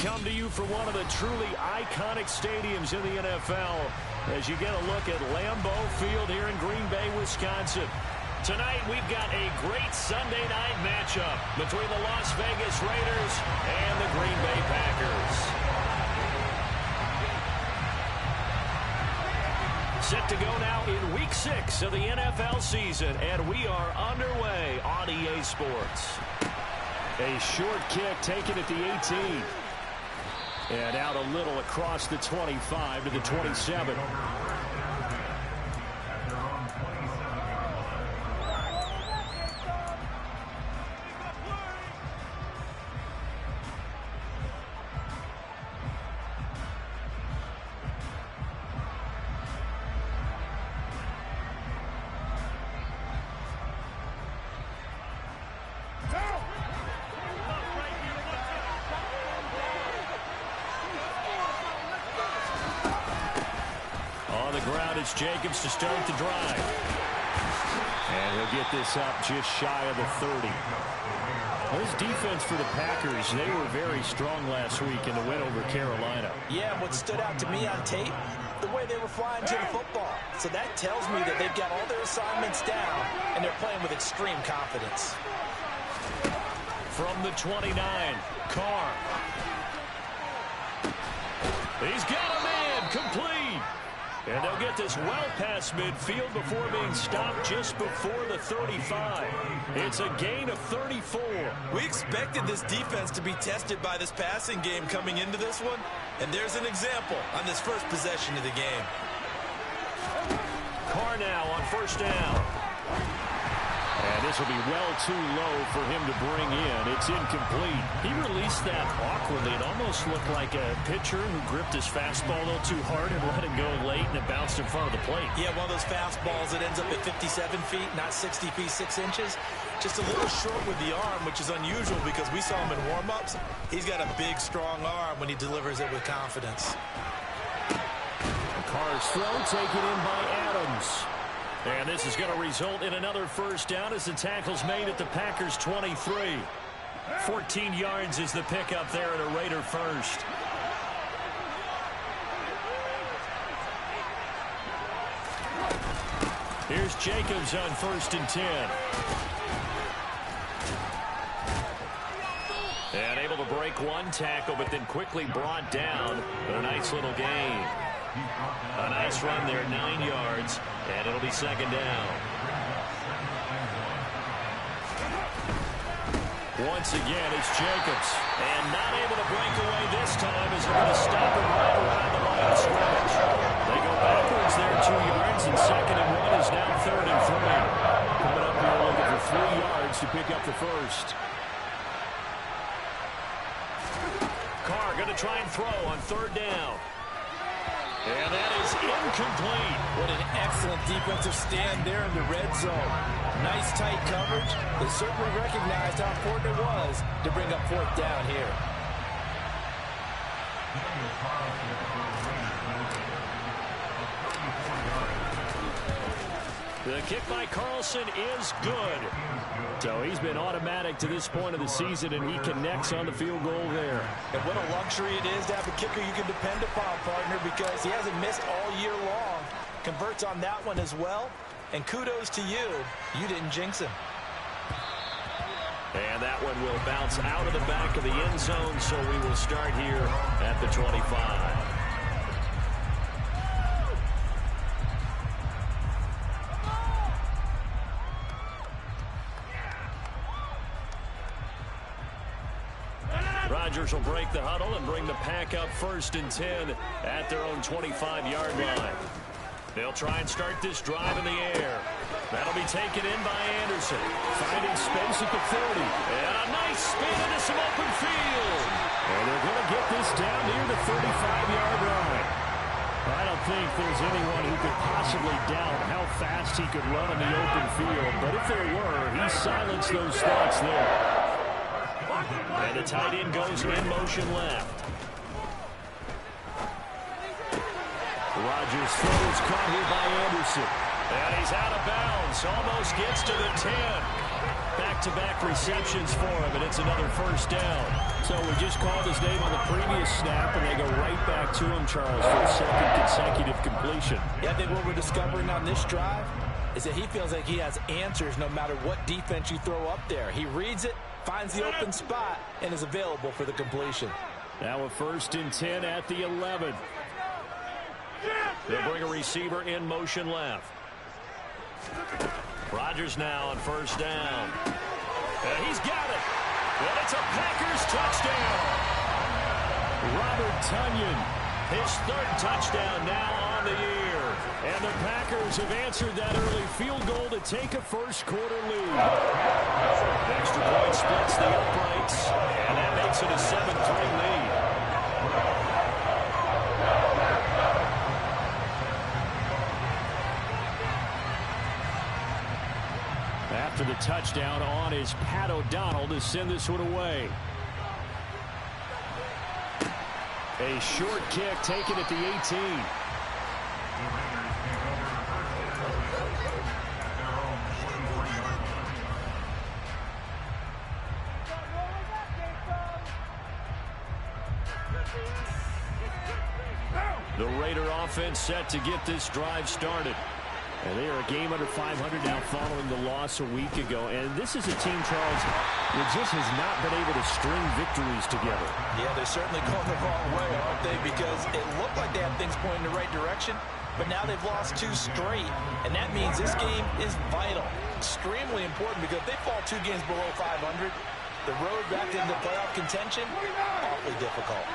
come to you from one of the truly iconic stadiums in the NFL as you get a look at Lambeau Field here in Green Bay, Wisconsin. Tonight, we've got a great Sunday night matchup between the Las Vegas Raiders and the Green Bay Packers. Set to go now in Week 6 of the NFL season, and we are underway on EA Sports. A short kick taken at the 18. And out a little across the 25 to the 27. Jacobs to start the drive. And he'll get this up just shy of the 30. Well, this defense for the Packers, they were very strong last week in the win over Carolina. Yeah, what stood out to me on tape, the way they were flying to the football. So that tells me that they've got all their assignments down, and they're playing with extreme confidence. From the 29, Carr. He's got a man, complete. And they'll get this well past midfield before being stopped just before the 35. It's a gain of 34. We expected this defense to be tested by this passing game coming into this one. And there's an example on this first possession of the game. Carr now on first down. And this will be well too low for him to bring in. It's incomplete. He released that awkwardly. It almost looked like a pitcher who gripped his fastball a little too hard and let it go late, and it bounced in front of the plate. Yeah, one of those fastballs that ends up at 57 feet, not 60 feet, 6 inches. Just a little short with the arm, which is unusual because we saw him in warm-ups. He's got a big, strong arm when he delivers it with confidence. Carr's throw taken in by Adams. And this is going to result in another first down as the tackle's made at the Packers' 23. 14 yards is the pickup there at a Raider first. Here's Jacobs on first and 10. And able to break one tackle, but then quickly brought down. But a nice little gain. A nice run there, 9 yards, and it'll be second down. Once again, it's Jacobs, and not able to break away this time as they're going to stop him right around the line of scrimmage. They go backwards there 2 yards, and second and 1 is now third and 3. Coming up here looking for 3 yards to pick up the first. Carr going to try and throw on third down. And that is incomplete. What an excellent defensive stand there in the red zone. Nice tight coverage. They certainly recognized how important it was to bring up fourth down here. The kick by Carlson is good. So he's been automatic to this point of the season, and he connects on the field goal there. And what a luxury it is to have a kicker you can depend upon, partner, because he hasn't missed all year long. Converts on that one as well. And kudos to you. You didn't jinx him. And that one will bounce out of the back of the end zone, so we will start here at the 25. Rodgers will break the huddle and bring the Pack up first and 10 at their own 25-yard line. They'll try and start this drive in the air. That'll be taken in by Anderson. Finding space at the 30. And a nice spin into some open field. And they're going to get this down near the 35-yard line. I don't think there's anyone who could possibly doubt how fast he could run in the open field. But if there were, he silenced those thoughts there. And the tight end goes in motion left. Rodgers throws caught here by Anderson. And he's out of bounds. Almost gets to the 10. Back-to-back receptions for him, and it's another first down. So we just called his name on the previous snap, and they go right back to him, Charles, for a second consecutive completion. Yeah, I think what we're discovering on this drive is that he feels like he has answers no matter what defense you throw up there. He reads it, finds the open spot, and is available for the completion. Now a 1st and 10 at the 11. They'll bring a receiver in motion left. Rodgers now on 1st down. And he's got it. And it's a Packers touchdown. Robert Tonyan, his 3rd touchdown now on the year. And the Packers have answered that early field goal to take a first-quarter lead. Extra point splits the uprights, and that makes it a 7-3 lead. After the touchdown on is Pat O'Donnell to send this one away. A short kick taken at the 18. The Raider offense set to get this drive started. And they are a game under 500 now following the loss a week ago. And this is a team, Charles, that just has not been able to string victories together. Yeah, they're certainly going the wrong way, aren't they? Because it looked like they had things pointing in the right direction, but now they've lost 2 straight. And that means this game is vital, extremely important, because if they fall 2 games below 500, the road back into playoff contention, awfully difficult.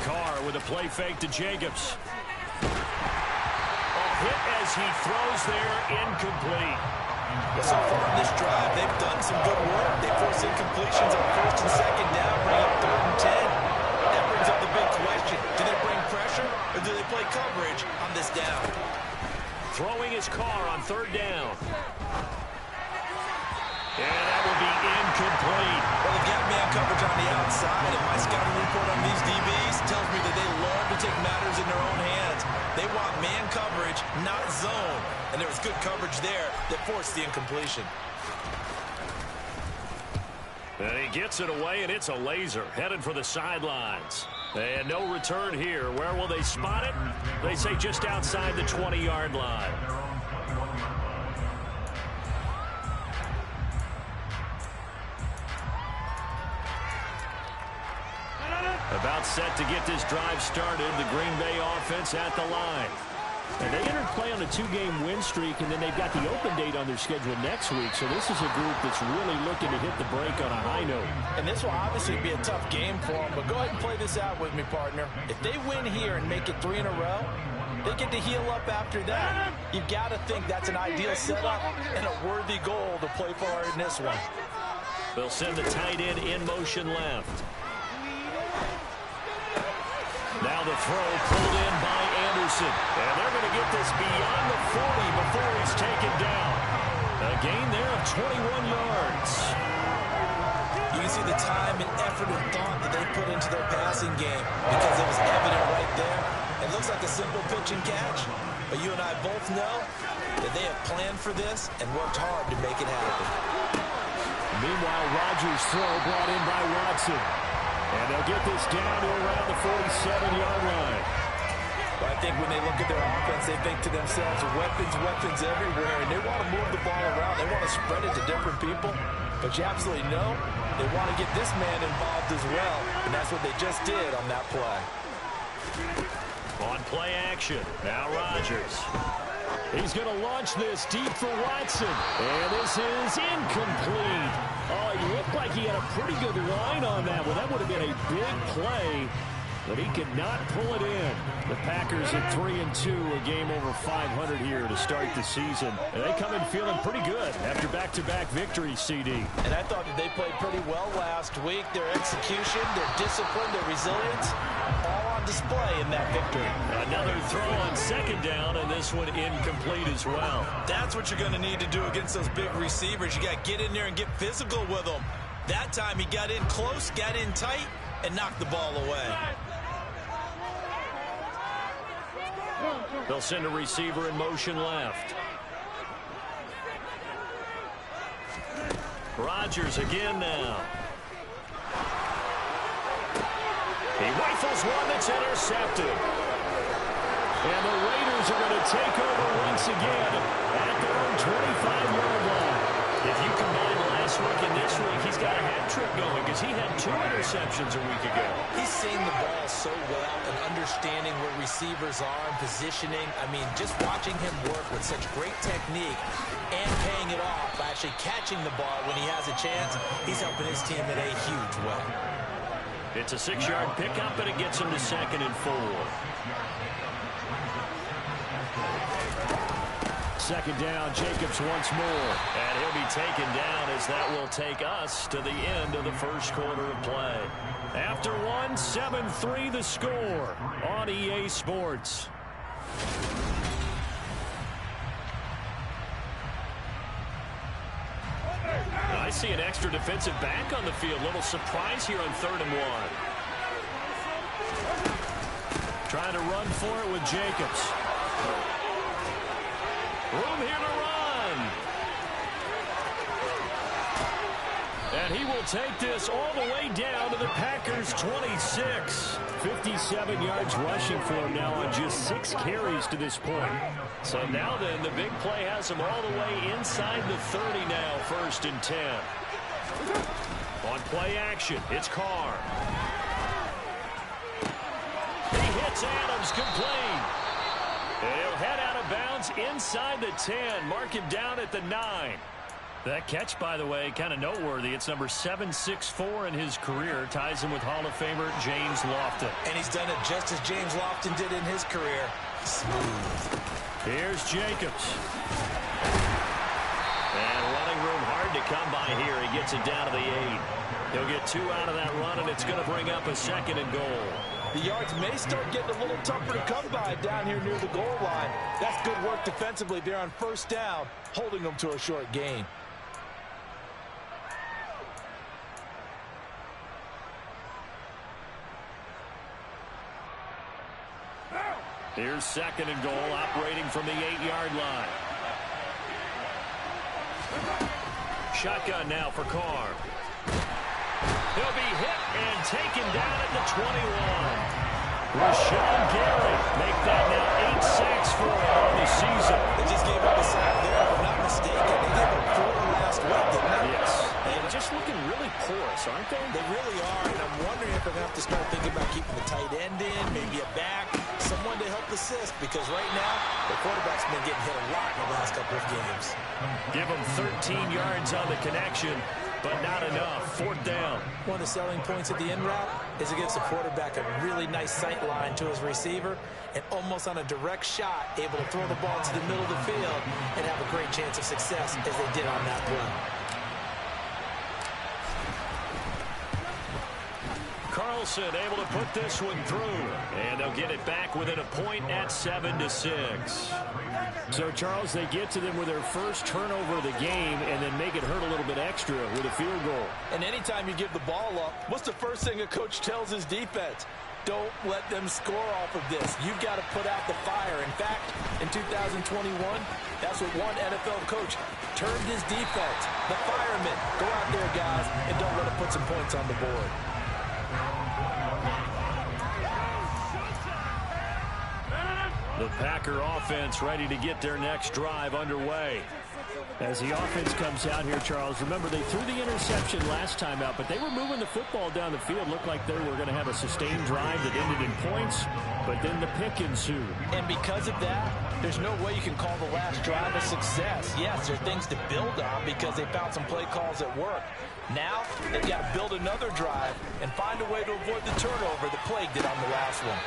Carr with a play fake to Jacobs. Hit as he throws there, incomplete. So far in this drive, they've done some good work. They force incompletions on 1st and 2nd down, bring up 3rd and 10. That brings up the big question. Do they bring pressure, or do they play coverage on this down? Throwing his Carr on 3rd down. And that will be incomplete. Well, they've got man coverage on the outside, and my scouting report on these DBs tells me that they love to take matters in their own hands. They want man coverage, not zone. And there was good coverage there that forced the incompletion. And he gets it away, and it's a laser headed for the sidelines. And no return here. Where will they spot it? They say just outside the 20-yard line. About set to get this drive started. The Green Bay offense at the line. And they entered play on a 2-game win streak, and then they've got the open date on their schedule next week. So this is a group that's really looking to hit the break on a high note. And this will obviously be a tough game for them, but go ahead and play this out with me, partner. If they win here and make it 3 in a row, they get to heal up after that. You've got to think that's an ideal setup and a worthy goal to play for in this one. They'll send the tight end in motion left. Now the throw pulled in by Anderson. And they're going to get this beyond the 40 before he's taken down. A gain there of 21 yards. You can see the time and effort and thought that they put into their passing game because it was evident right there. It looks like a simple pitch and catch. But you and I both know that they have planned for this and worked hard to make it happen. Meanwhile, Rodgers' throw brought in by Watson. And they'll get this down to around the 47-yard line. Well, I think when they look at their offense, they think to themselves, weapons everywhere, and they want to move the ball around. They want to spread it to different people. But you absolutely know they want to get this man involved as well, and that's what they just did on that play. On play action, now Rodgers. He's going to launch this deep for Watson. And this is incomplete. Oh, he looked like he had a pretty good line on that one. That would have been a big play, but he could not pull it in. The Packers at 3-2, a game over 500 here to start the season. And they come in feeling pretty good after back-to-back victories, CD. And I thought that they played pretty well last week. Their execution, their discipline, their resilience, all on display in that victory. Another throw on 2nd down, and this one incomplete as well. That's what you're going to need to do against those big receivers. You got to get in there and get physical with them. That time he got in close, got in tight, and knocked the ball away. They'll send a receiver in motion left. Rodgers again now. He rifles one that's intercepted. And the Raiders are going to take over once again at their own 25-yard line. If you combine last week and this week, he's got a hat trick going because he had 2 interceptions a week ago. He's seeing the ball so well and understanding where receivers are and positioning. I mean, just watching him work with such great technique and paying it off by actually catching the ball when he has a chance, he's helping his team in a huge way. It's a 6-yard pickup, and it gets him to 2nd and 4. 2nd down, Jacobs once more. And he'll be taken down as that will take us to the end of the first quarter of play. After 1, 7-3 the score on EA Sports. I see an extra defensive back on the field. Little surprise here on 3rd and 1. Trying to run for it with Jacobs. Room here to run. And he will take this all the way down to the Packers' 26. 57 yards rushing for him now on just 6 carries to this point. So now then, the big play has him all the way inside the 30 now, 1st and 10. On play action, it's Carr. He hits Adams complete. And he'll head out of bounds inside the 10. Mark him down at the 9. That catch, by the way, kind of noteworthy. It's number 764 in his career. Ties him with Hall of Famer James Lofton. And he's done it just as James Lofton did in his career. Smooth. Here's Jacobs. And running room hard to come by here. He gets it down to the 8. He'll get 2 out of that run, and it's going to bring up a 2nd and goal. The yards may start getting a little tougher to come by down here near the goal line. That's good work defensively there on 1st down, holding them to a short gain. Here's 2nd and goal, operating from the 8-yard line. Shotgun now for Carr. He'll be hit and taken down at the 21. Rashawn Gary make that now 8 sacks for him on the season. They just gave up a sack there, if I'm not mistaken. They gave up 4 last week, didn't they? Yes. And just looking really porous, aren't they? They really are, and I'm wondering if they're going to have to start thinking about keeping the tight end in, maybe a back, someone to help assist, because right now, the quarterback's been getting hit a lot in the last couple of games. Give him 13 yards on the connection, but not enough. 4th down. One of the selling points of the in route is it gives the quarterback a really nice sight line to his receiver and almost on a direct shot able to throw the ball into the middle of the field and have a great chance of success as they did on that play. Carlson able to put this one through, and they'll get it back within a point at 7-6. So, Charles, they get to them with their first turnover of the game and then make it hurt a little bit extra with a field goal. And anytime you give the ball up, what's the first thing a coach tells his defense? Don't let them score off of this. You've got to put out the fire. In fact, in 2021, that's what one NFL coach termed his defense. The firemen. Go out there, guys, and don't let them put some points on the board. The Packer offense ready to get their next drive underway. As the offense comes out here, Charles, remember they threw the interception last time out, but they were moving the football down the field. Looked like they were going to have a sustained drive that ended in points, but then the pick ensued. And because of that, there's no way you can call the last drive a success. Yes, there are things to build on because they found some play calls that work. Now, they've got to build another drive and find a way to avoid the turnover that plagued it on the last one.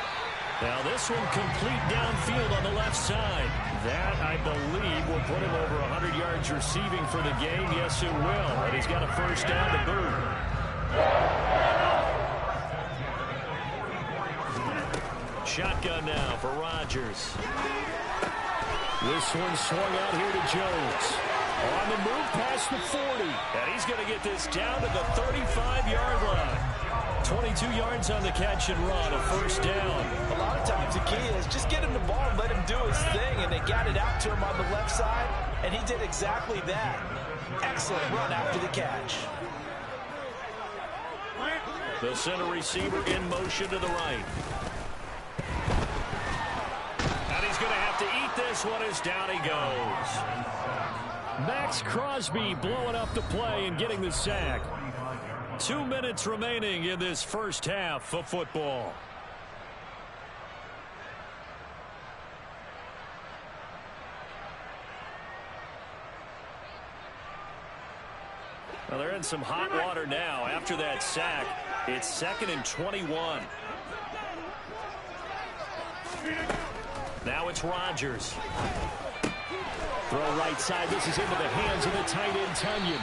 Now this one complete downfield on the left side. That, I believe, will put him over 100 yards receiving for the game. Yes, it will. And he's got a first down to boot. Shotgun now for Rodgers. This one swung out here to Jones. On the move past the 40. And he's going to get this down to the 35-yard line. 22 yards on the catch and run, a first down. A lot of times the key is just get him the ball and let him do his thing, and they got it out to him on the left side, and he did exactly that. Excellent run after the catch. The center receiver in motion to the right. And he's going to have to eat this one as down he goes. Max Crosby blowing up the play and getting the sack. 2 minutes remaining in this first half of football. Well, they're in some hot water now. After that sack, it's 2nd and 21. Now it's Rodgers. Throw right side. This is into the hands of the tight end, Tunyon.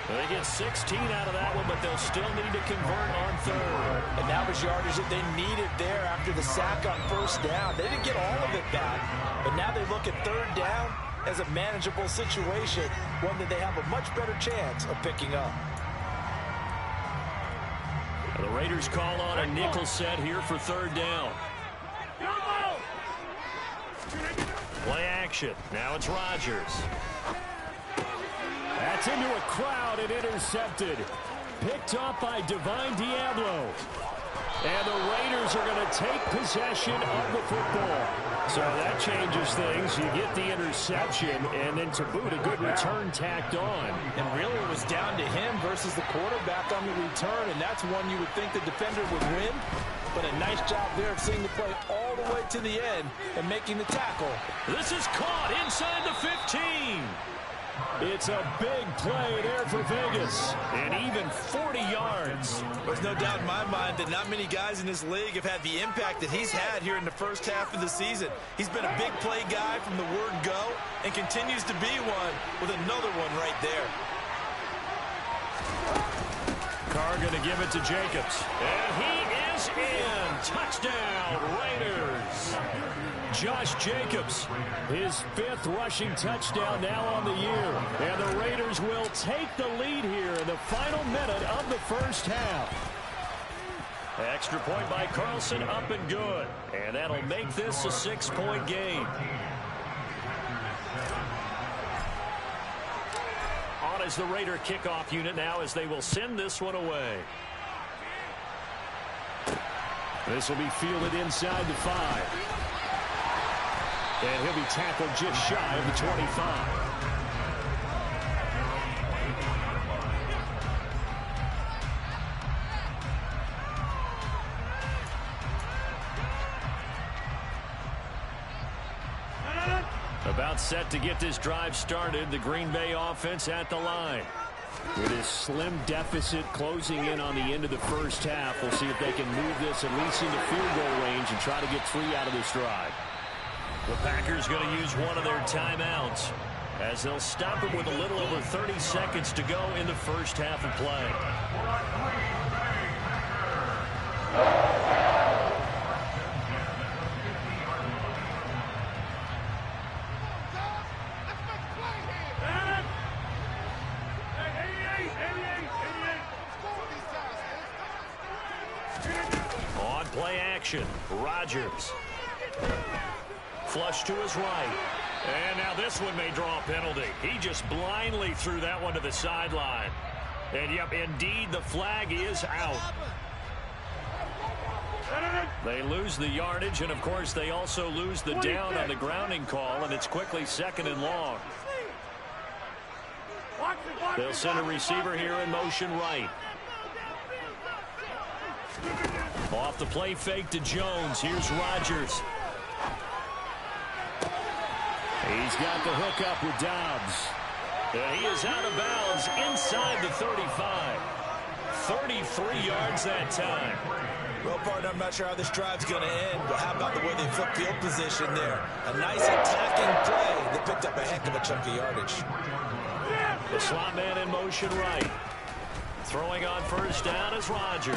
They get 16 out of that one, but they'll still need to convert on 3rd. And that was yardage that they needed there after the sack on 1st down. They didn't get all of it back, but now they look at 3rd down as a manageable situation, one that they have a much better chance of picking up. The Raiders call on a nickel set here for 3rd down. Play action. Now it's Rodgers. That's into a crowd and intercepted. Picked up by Divine Diablo. And the Raiders are going to take possession of the football. So that changes things. You get the interception, and then to boot, a good return tacked on. And really it was down to him versus the quarterback on the return, and that's one you would think the defender would win. But a nice job there of seeing the play all the way to the end and making the tackle. This is caught inside the 15. It's a big play there for Vegas. And even 40 yards. There's no doubt in my mind that not many guys in this league have had the impact that he's had here in the first half of the season. He's been a big play guy from the word go and continues to be one with another one right there. Carr going to give it to Jacobs. And he is in. Touchdown, Raiders. Josh Jacobs, his 5th rushing touchdown now on the year. And the Raiders will take the lead here in the final minute of the first half. Extra point by Carlson, up and good. And that'll make this a 6-point game. On as the Raider kickoff unit now as they will send this one away. This will be fielded inside the 5. And he'll be tackled just shy of the 25. About set to get this drive started, the Green Bay offense at the line. With his slim deficit closing in on the end of the first half, we'll see if they can move this at least into field goal range and try to get 3 out of this drive. The Packers going to use one of their timeouts as they'll stop it with a little over 30 seconds to go in the first half of play. On play action, Rodgers. Flush to his right. And now this one may draw a penalty. He just blindly threw that one to the sideline. And, yep, indeed, the flag is out. They lose the yardage, and, of course, they also lose the down on the grounding call, and it's quickly 2nd and long. They'll send a receiver here in motion right. Off the play fake to Jones. Here's Rodgers. He's got the hook up with Dobbs. And he is out of bounds inside the 35. 33 yards that time. Well, partner, I'm not sure how this drive's going to end, but how about the way they flip field position there? A nice attacking play that picked up a heck of a chunk of yardage. The slot man in motion right. Throwing on first down is Rodgers.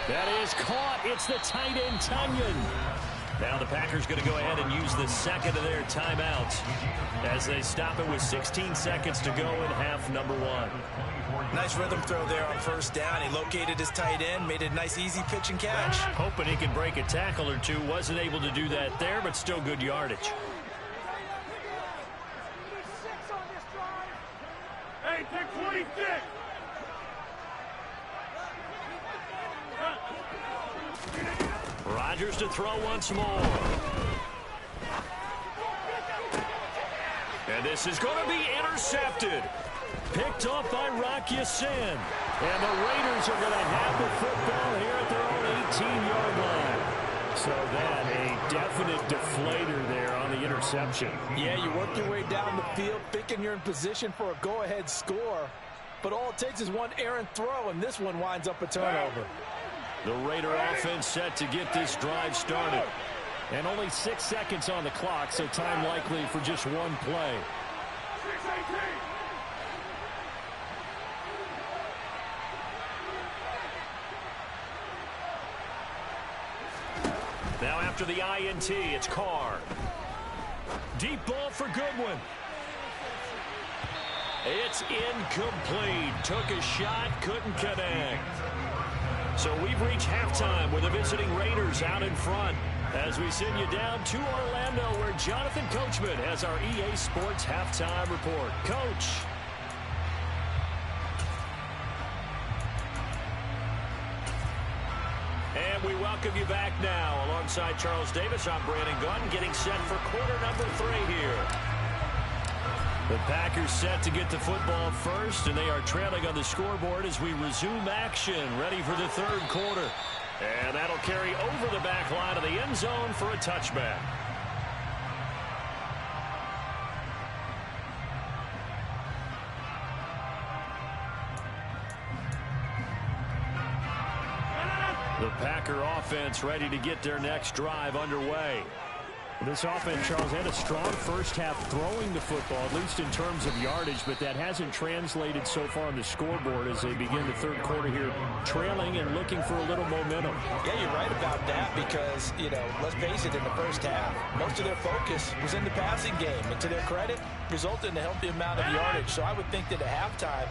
That is caught. It's the tight end, Tunyon. Now the Packers going to go ahead and use the second of their timeouts as they stop it with 16 seconds to go in half number 1. Nice rhythm throw there on first down. He located his tight end, made a nice easy pitch and catch. Hoping he can break a tackle or two. Wasn't able to do that there, but still good yardage. Rodgers to throw once more. And this is going to be intercepted. Picked off by Rock Ya-Sin. And the Raiders are going to have the football here at their own 18-yard line. So that a definite deflator there on the interception. Yeah, you work your way down the field, thinking you're in position for a go-ahead score. But all it takes is one errant throw, and this one winds up a turnover. The Raider offense set to get this drive started. And only 6 seconds on the clock, so time likely for just one play. Now after the INT, it's Carr. Deep ball for Goodwin. It's incomplete. Took a shot, couldn't connect. So we've reached halftime with the visiting Raiders out in front as we send you down to Orlando where Jonathan Coachman has our EA Sports halftime report. Coach. And we welcome you back now. Alongside Charles Davis, I'm Brandon Gunn, getting set for quarter number 3 here. The Packers set to get the football first, and they are trailing on the scoreboard as we resume action, ready for the third quarter. And that'll carry over the back line of the end zone for a touchback. The Packer offense ready to get their next drive underway. This offense, Charles, had a strong first half throwing the football, at least in terms of yardage, but that hasn't translated so far on the scoreboard as they begin the third quarter here, trailing and looking for a little momentum. Yeah, you're right about that because, let's face it, in the first half, most of their focus was in the passing game, and to their credit, resulted in a healthy amount of yardage. So I would think that at halftime,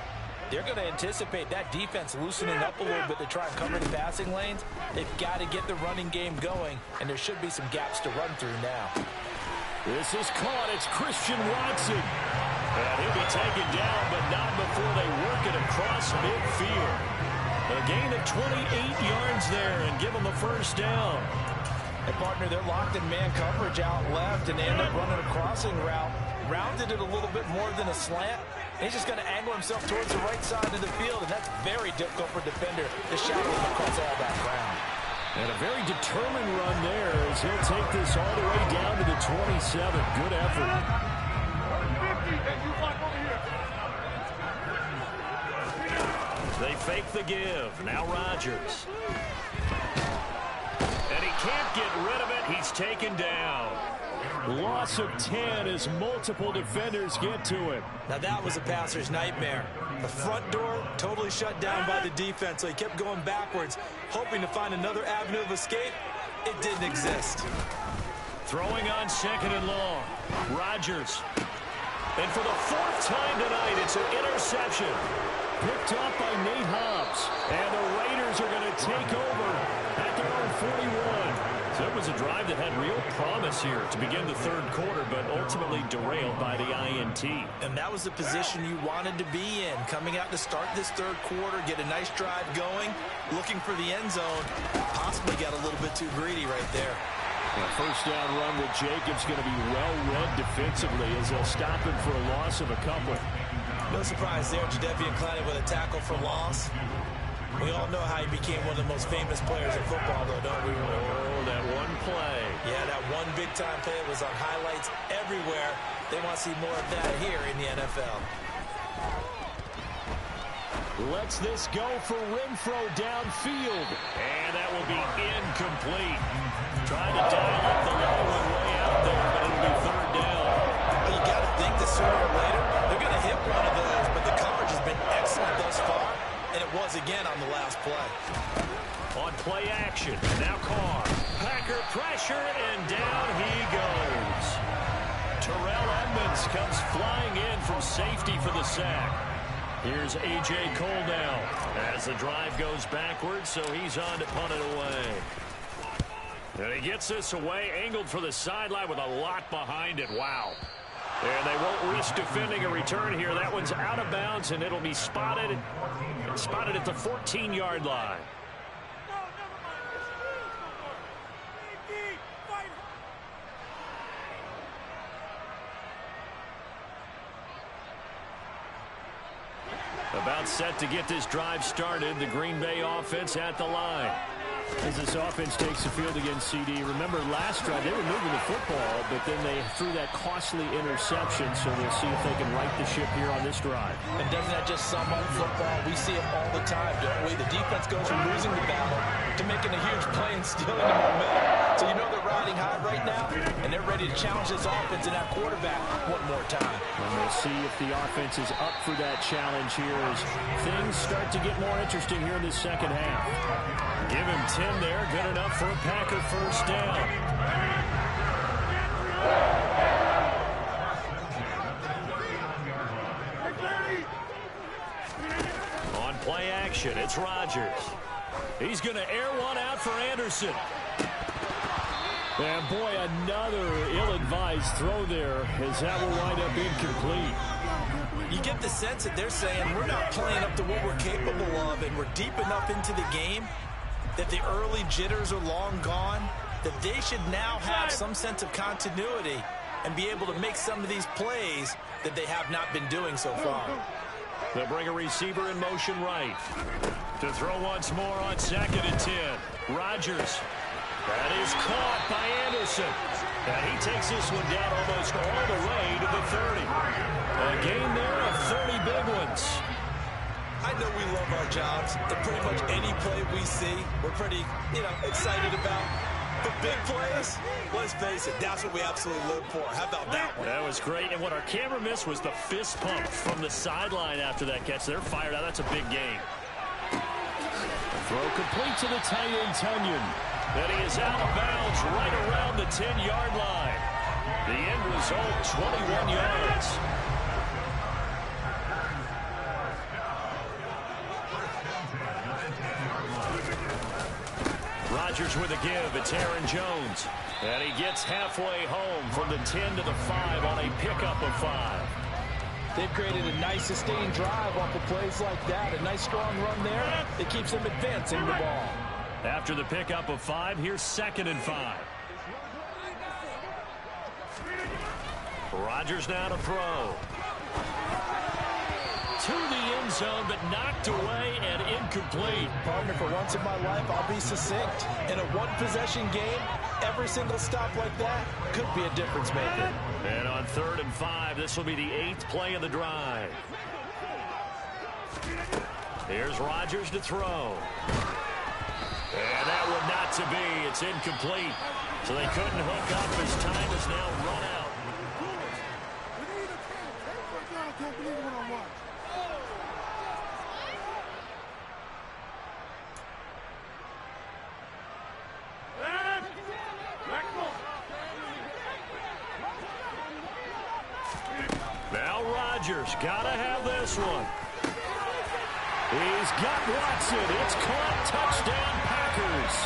they're going to anticipate that defense loosening up a little bit to try and cover the passing lanes. They've got to get the running game going, and there should be some gaps to run through now. This is caught. It's Christian Watson. And he'll be taken down, but not before they work it across midfield. A gain of 28 yards there and give them a first down. And, partner, they're locked in man coverage out left, and they end up running a crossing route. Rounded it a little bit more than a slant. He's just going to angle himself towards the right side of the field, and that's very difficult for a defender to shadow him across all that ground. And a very determined run there as he'll take this all the way down to the 27. Good effort. They fake the give. Now Rodgers. And he can't get rid of it. He's taken down. Loss of 10 as multiple defenders get to him. Now that was a passer's nightmare. The front door totally shut down by the defense, so he kept going backwards, hoping to find another avenue of escape. It didn't exist. Throwing on second and long. Rodgers. And for the 4th time tonight, it's an interception. Picked up by Nate Hobbs. And the Raiders are going to take over at their own 41. So it was a drive that had real promise here to begin the third quarter, but ultimately derailed by the INT. And that was the position you wanted to be in, coming out to start this third quarter, get a nice drive going, looking for the end zone. Possibly got a little bit too greedy right there. A first down run with Jacobs going to be well read defensively as they'll stop him for a loss of a couple. No surprise there, Jadeveon Clowney with a tackle for loss. We all know how he became one of the most famous players in football, though, don't we? Oh, that one play. Yeah, that one big-time play was on highlights everywhere. They want to see more of that here in the NFL. Lets this go for Renfro downfield. And that will be incomplete. Trying to dial up the long one way out there, but it'll be third down. Well, you got to think that sooner or later they're going to hit one of those, but the coverage has been excellent thus far. And it was again on the last play. On play action, now Carr. Packer pressure, and down he goes. Terrell Edmonds comes flying in from safety for the sack. Here's A.J. Cole now as the drive goes backwards, so he's on to punt it away. And he gets this away, angled for the sideline with a lot behind it. Wow. And they won't risk defending a return here. That one's out of bounds, and it'll be spotted at the 14-yard line. About set to get this drive started. The Green Bay offense at the line. As this offense takes the field against CD, remember last drive they were moving the football, but then they threw that costly interception, so we'll see if they can right the ship here on this drive. And doesn't that just sum up football? We see it all the time, don't we? The defense goes from losing the battle to making a huge play and stealing the momentum. So you know they're riding high right now, and they're ready to challenge this offense and that quarterback one more time. And we'll see if the offense is up for that challenge here as things start to get more interesting here in the second half. Give him 10 there. Good enough for a Packer first down. On play action, it's Rodgers. He's going to air one out for Anderson. And boy, another ill-advised throw there as that will wind up incomplete. You get the sense that they're saying we're not playing up to what we're capable of, and we're deep enough into the game that the early jitters are long gone, that they should now have some sense of continuity and be able to make some of these plays that they have not been doing so far. They'll bring a receiver in motion right. To throw once more on 2nd and 10. Rodgers. That is caught by Anderson. And he takes this one down almost all the way to the 30. A gain there of 30 big ones. I know we love our jobs, and pretty much any play we see, we're pretty, excited about. But big plays, let's face it, that's what we absolutely live for. How about that one? That was great, and what our camera missed was the fist pump from the sideline after that catch. They're fired out. That's a big gain. Throw complete to the tight end, Tunyon. Then he is out of bounds right around the 10-yard line. The end result, 21 yards. Rodgers with a give. It's Aaron Jones. And he gets halfway home from the 10 to the 5 on a pickup of 5. They've created a nice sustained drive off of plays like that. A nice strong run there. It keeps them advancing the ball. After the pickup of 5, here's 2nd and 5. Rodgers now to throw. To the end zone, but knocked away and incomplete. Partner, for once in my life, I'll be succinct. In a one-possession game, every single stop like that could be a difference maker. And on 3rd and 5, this will be the 8th play of the drive. Here's Rodgers to throw. And that one not to be. It's incomplete. So they couldn't hook up as time is now run out. Now Rodgers gotta have this one. He's got Watson. It's caught. Touchdown, Packers.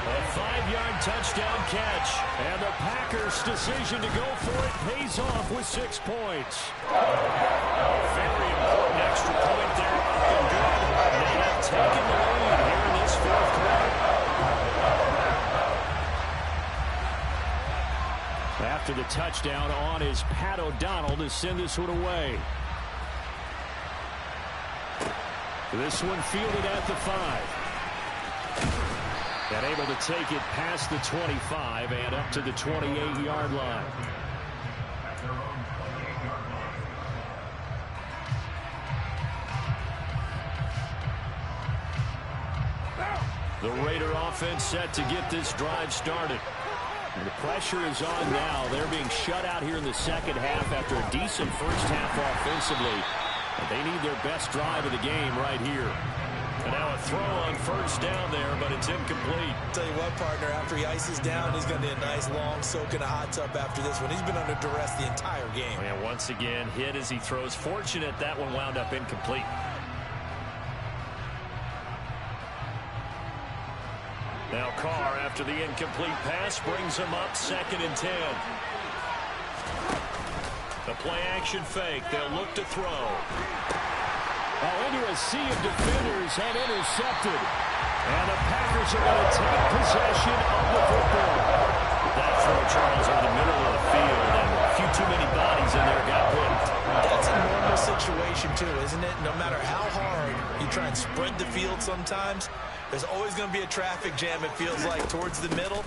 A 5-yard touchdown catch. And the Packers' decision to go for it pays off with 6 points. Very important extra point there. Up and good. They have taken the lead here in this 4th quarter. After the touchdown on is Pat O'Donnell to send this one away. This one fielded at the 5. And able to take it past the 25 and up to the 28-yard line. The Raider offense set to get this drive started. And the pressure is on now. They're being shut out here in the second half after a decent first half offensively. But they need their best drive of the game right here. And now a throw on 1st down there, but it's incomplete. Tell you what, partner, after he ices down, he's going to need a nice long soak in a hot tub after this one. He's been under duress the entire game. And once again, hit as he throws. Fortunate that one wound up incomplete. Now Carr, after the incomplete pass, brings him up 2nd and 10. play action fake. They'll look to throw. Oh, into a sea of defenders and intercepted. And the Packers are going to take possession of the football. That throw, Charles, in the middle of the field, and a few too many bodies in there got picked. That's a normal situation, too, isn't it? No matter how hard you try and spread the field sometimes, there's always going to be a traffic jam, it feels like, towards the middle.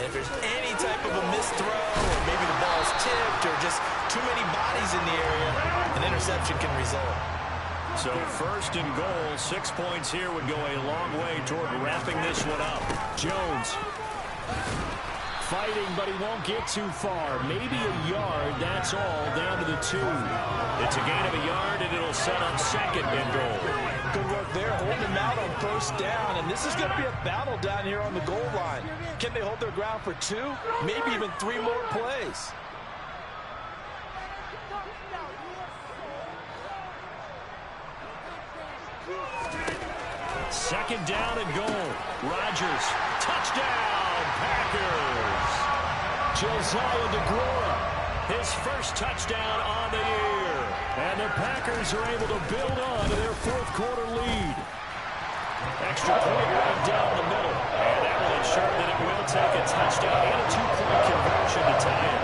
And if there's any type of a missed throw, or maybe the ball's tipped, or just too many bodies in the area, an interception can result. So first and goal, 6 points here would go a long way toward wrapping this one up. Jones fighting, but he won't get too far. Maybe a yard, that's all, down to the 2. It's a gain of a yard, and it'll set up second and goal. Good work there, holding them out on first down, and this is going to be a battle down here on the goal line. Can they hold their ground for 2, maybe even 3 more plays? Second down and goal. Rodgers, touchdown, Packers. Josiah DeGuara, his first touchdown on the year. And the Packers are able to build on to their fourth quarter lead. Extra point right down the middle. And that will ensure that it will take a touchdown and a 2-point conversion to tie it.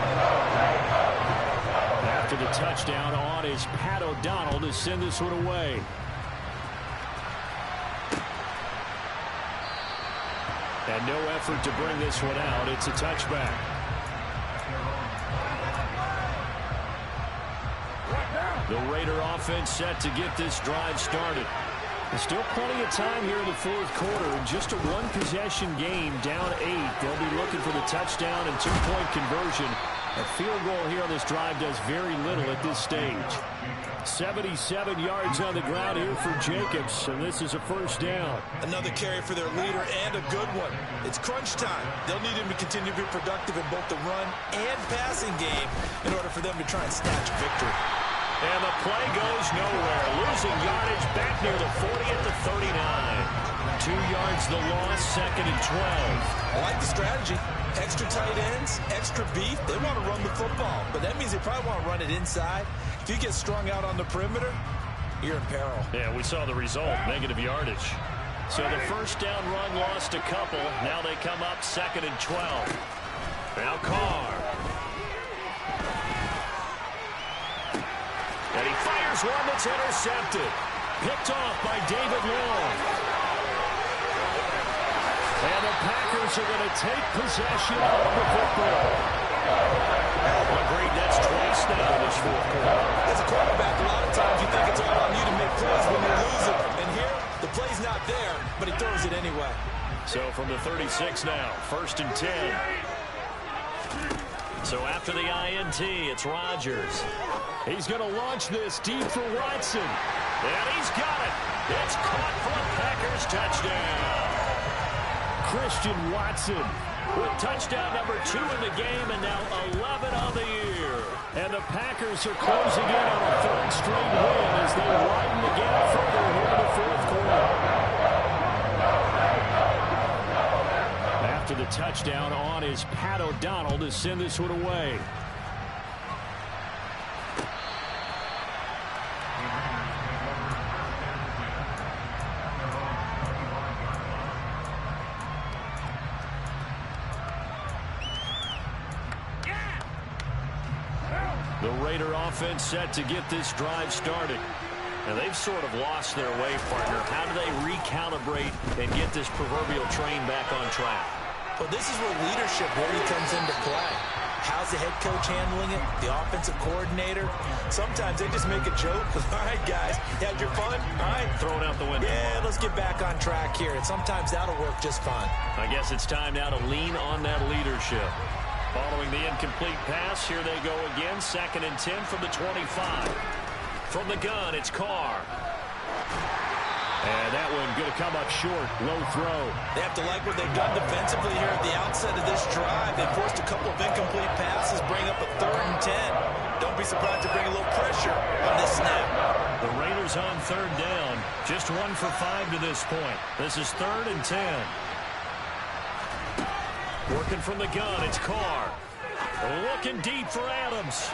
After the touchdown on is Pat O'Donnell to send this one away. And no effort to bring this one out. It's a touchback. The Raider offense set to get this drive started. There's still plenty of time here in the fourth quarter. Just a one-possession game, down 8. They'll be looking for the touchdown and 2-point conversion. A field goal here on this drive does very little at this stage. 77 yards on the ground here for Jacobs, and this is a first down. Another carry for their leader, and a good one. It's crunch time. They'll need him to continue to be productive in both the run and passing game in order for them to try and snatch victory. And the play goes nowhere. Losing yardage back near the 40 at the 39. 2 yards the loss, second and 12. I like the strategy. Extra tight ends, extra beef. They want to run the football, but that means they probably want to run it inside. If you get strung out on the perimeter, you're in peril. Yeah, we saw the result, negative yardage. So the first down run lost a couple. Now they come up second and 12. Now Carr. And he fires one that's intercepted. Picked off by David Long. And the Packers are going to take possession of the football. Agreed, that's twice now in this fourth quarter. As a quarterback, a lot of times you think it's all on you to make plays when you're losing. And here, the play's not there, but he throws it anyway. So from the 36 now, first and 10. So after the INT, it's Rodgers. He's going to launch this deep for Watson. And he's got it. It's caught for a Packers touchdown. Christian Watson with touchdown number 2 in the game, and now 11 on the year. And the Packers are closing in on a third straight win as they widen the gap further here in the fourth quarter. After the touchdown on is Pat O'Donnell to send this one away. The Raider offense set to get this drive started. And they've sort of lost their way, partner. How do they recalibrate and get this proverbial train back on track? Well, this is where leadership really comes into play. How's the head coach handling it? The offensive coordinator? Sometimes they just make a joke. All right, guys, you had your fun? All right. Throw it out the window. Yeah, let's get back on track here. And sometimes that'll work just fine. I guess it's time now to lean on that leadership. Following the incomplete pass, here they go again. Second and 10 from the 25. From the gun, it's Carr. And that one going to come up short. Low throw. They have to like what they've done defensively here at the outset of this drive. They forced a couple of incomplete passes, bring up a third and 10. Don't be surprised to bring a little pressure on this snap. The Raiders on third down. Just 1 for 5 to this point. This is third and 10. Working from the gun, it's Carr. Looking deep for Adams.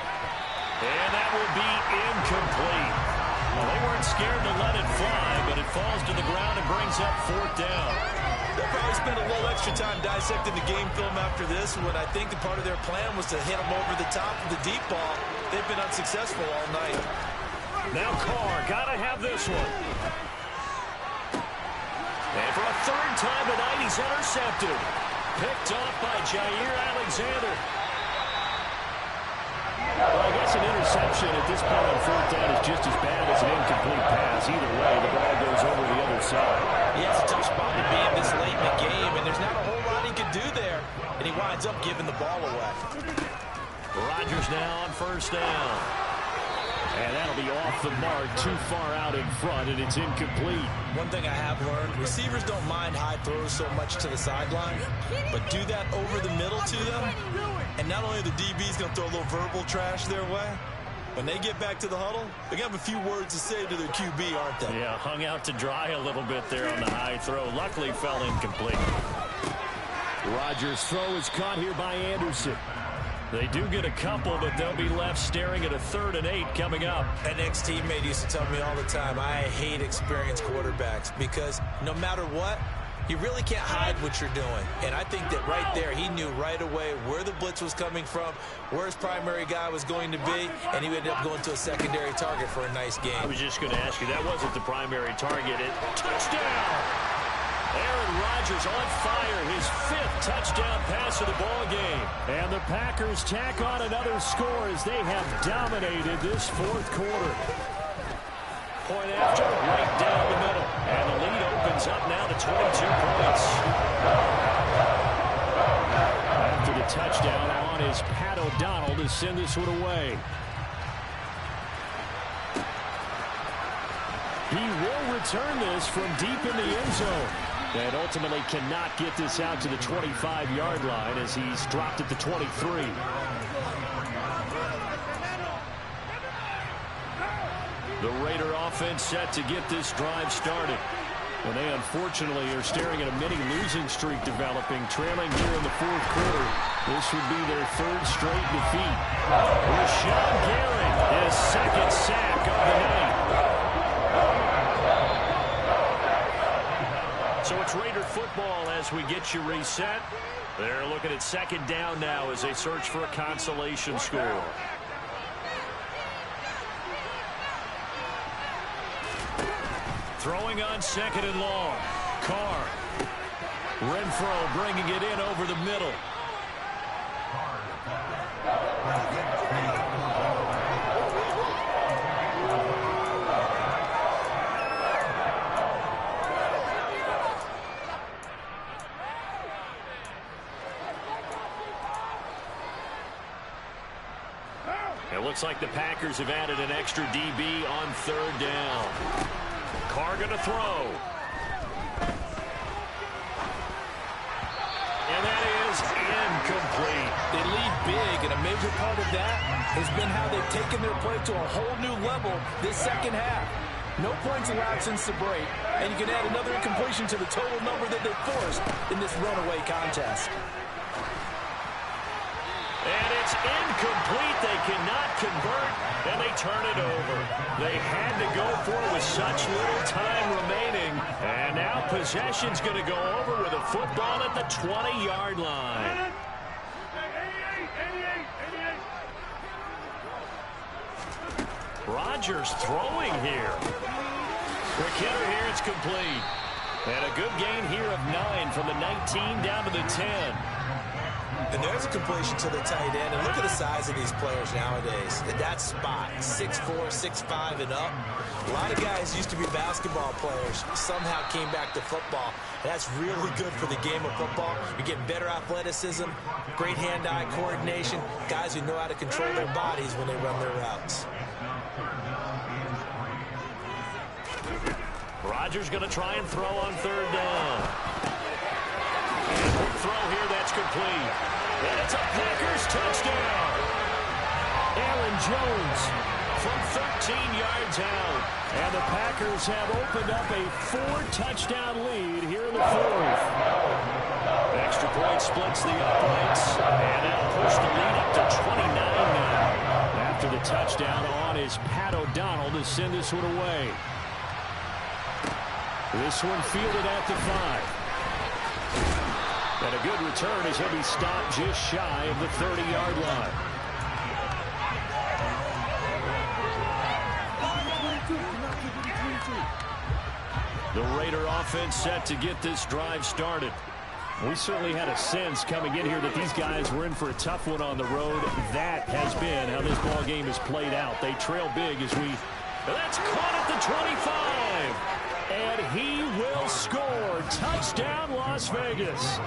And that will be incomplete. Well, they weren't scared to let it fly, but it falls to the ground and brings up fourth down. They'll probably spend a little extra time dissecting the game film after this, when I think the part of their plan was to hit them over the top of the deep ball. They've been unsuccessful all night. Now Carr, got to have this one. And for a third time tonight, he's intercepted. Picked off by Jair Alexander. Well, I guess an interception at this point on fourth down is just as bad as an incomplete pass. Either way, the ball goes over the other side. Yeah, it's a tough spot to be in this late in the game, and there's not a whole lot he can do there. And he winds up giving the ball away. Rodgers now on first down. And that'll be off the mark, too far out in front, and it's incomplete. One thing I have learned, receivers don't mind high throws so much to the sideline, but do that over the middle to them, and not only the DB's going to throw a little verbal trash their way, when they get back to the huddle, they're going to have a few words to say to their QB, aren't they? Yeah, hung out to dry a little bit there on the high throw. Luckily fell incomplete. Rodgers' throw is caught here by Anderson. They do get a couple, but they'll be left staring at a 3rd and 8 coming up. An ex-teammate used to tell me all the time, I hate experienced quarterbacks because no matter what, you really can't hide what you're doing. And I think that right there, he knew right away where the blitz was coming from, where his primary guy was going to be, and he ended up going to a secondary target for a nice game. I was just going to ask you, that wasn't the primary target. Touchdown! Aaron Rodgers on fire, his 5th touchdown pass of the ball game. And the Packers tack on another score as they have dominated this fourth quarter. Point after, right down the middle. And the lead opens up now to 22 points. After the touchdown on is Pat O'Donnell to send this one away. He will return this from deep in the end zone. And ultimately cannot get this out to the 25-yard line as he's dropped at the 23. The Raider offense set to get this drive started. Well, they unfortunately are staring at a mini losing streak developing, trailing here in the fourth quarter. This would be their 3rd straight defeat. Rashawn Gary, his 2nd sack of the night. So it's Raider football as we get you reset. They're looking at 2nd down now as they search for a consolation score. Throwing on 2nd and long. Carr. Renfro bringing it in over the middle. It looks like the Packers have added an extra DB on 3rd down. Carr going to throw. And that is incomplete. They lead big, and a major part of that has been how they've taken their play to a whole new level this second half. No points allowed since the break, and you can add another incompletion to the total number that they forced in this runaway contest. And it's incomplete. They cannot convert, and they turn it over. They had to go for it with such little time remaining. And now possession's going to go over with a football at the 20-yard line. Rodgers throwing here. McKinnon here, it's complete. And a good gain here of 9 from the 19 down to the 10. And there's a completion to the tight end. And look at the size of these players nowadays. At that spot, 6'4", 6'5", and up. A lot of guys used to be basketball players, somehow came back to football. That's really good for the game of football. You're getting better athleticism, great hand-eye coordination, guys who know how to control their bodies when they run their routes. Rodgers going to try and throw on 3rd down. Throw here, that's complete. And it's a Packers touchdown. Aaron Jones from 13 yards out. And the Packers have opened up a 4-touchdown lead here in the fourth. Extra point splits the uprights. And that'll push the lead up to 29 now. after the touchdown on is Pat O'Donnell to send this one away. This one fielded at the 5. And a good return as he'll be stopped just shy of the 30-yard line. The Raider offense set to get this drive started. We certainly had a sense coming in here that these guys were in for a tough one on the road. That has been how this ball game has played out. They trail big as we... That's caught at the 25. And he will score. Touchdown, Las Vegas.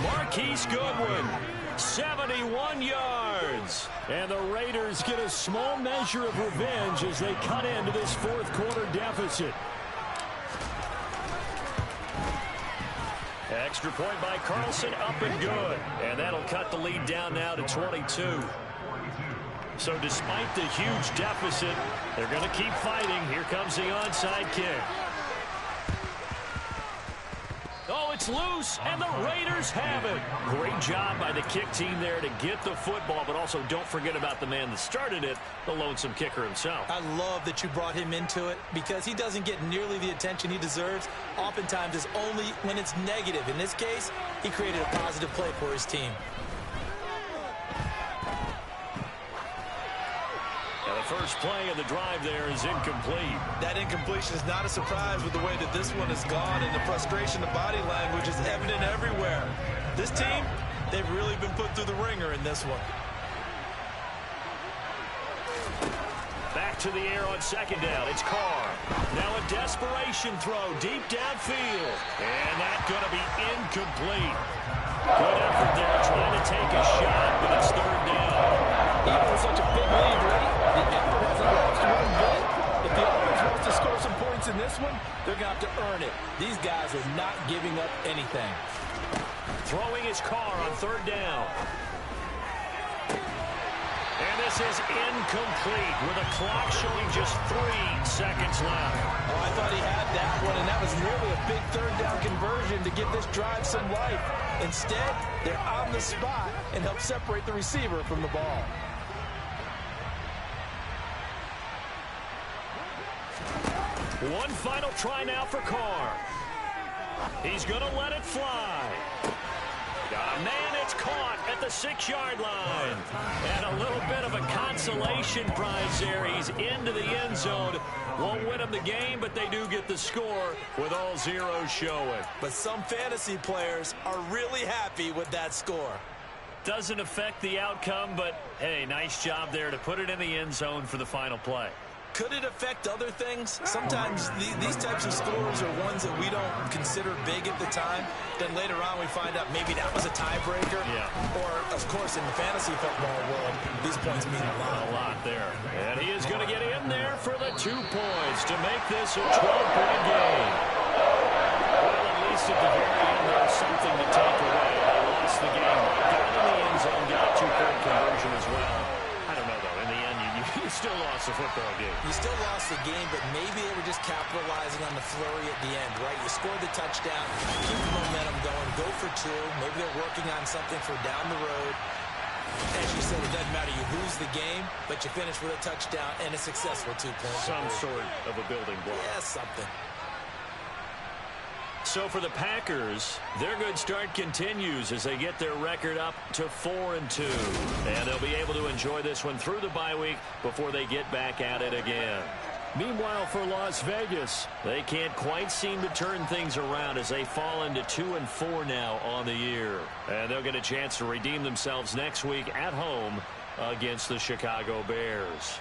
Marquise Goodwin, 71 yards. And the Raiders get a small measure of revenge as they cut into this fourth quarter deficit. Extra point by Carlson, up and good. And that'll cut the lead down now to 22. So despite the huge deficit, they're going to keep fighting. Here comes the onside kick. Oh, it's loose, and the Raiders have it. Great job by the kick team there to get the football, but also don't forget about the man that started it, the lonesome kicker himself. I love that you brought him into it because he doesn't get nearly the attention he deserves. Oftentimes, it's only when it's negative. In this case, he created a positive play for his team. First play of the drive there is incomplete. That incompletion is not a surprise with the way that this one has gone, and the frustration of body language is evident everywhere. This team, they've really been put through the ringer in this one. Back to the air on second down. It's Carr. Now a desperation throw deep downfield. And that's going to be incomplete. Good effort there trying to take a shot, but it's third down. Even with such a big lead, right? The effort hasn't lost one bit. If the offense wants to score some points in this one, they're going to have to earn it. These guys are not giving up anything. Throwing his Carr on third down. And this is incomplete with the clock showing just 3 seconds left. Oh, I thought he had that one, and that was nearly a big third down conversion to give this drive some life. Instead, they're on the spot and help separate the receiver from the ball. One final try now for Carr. He's going to let it fly. Man, it's caught at the 6-yard line. And a little bit of a consolation prize there. He's into the end zone. Won't win them the game, but they do get the score with all zeros showing. But some fantasy players are really happy with that score. Doesn't affect the outcome, but, hey, nice job there to put it in the end zone for the final play. Could it affect other things? Sometimes these types of scores are ones that we don't consider big at the time. Then later on we find out maybe that was a tiebreaker. Yeah. Or, of course, in the fantasy football world, these points mean a lot. A lot there. And he is going to get in there for the 2 points to make this a 12-point game. Well, at least at the very end, there's something to take away. They lost the game. Got in the end zone, got a 2-point conversion as well. I don't know, though. In the end, you still lost the football game. You still lost the game, but maybe they were just capitalizing on the flurry at the end, right? You scored the touchdown, keep the momentum going, go for 2. Maybe they're working on something for down the road. As you said, it doesn't matter. You lose the game, but you finish with a touchdown and a successful 2-point. Some sort of a building block. Yeah, something. So for the Packers, their good start continues as they get their record up to 4-2. And they'll be able to enjoy this one through the bye week before they get back at it again. Meanwhile, for Las Vegas, they can't quite seem to turn things around as they fall into 2-4 now on the year. And they'll get a chance to redeem themselves next week at home against the Chicago Bears.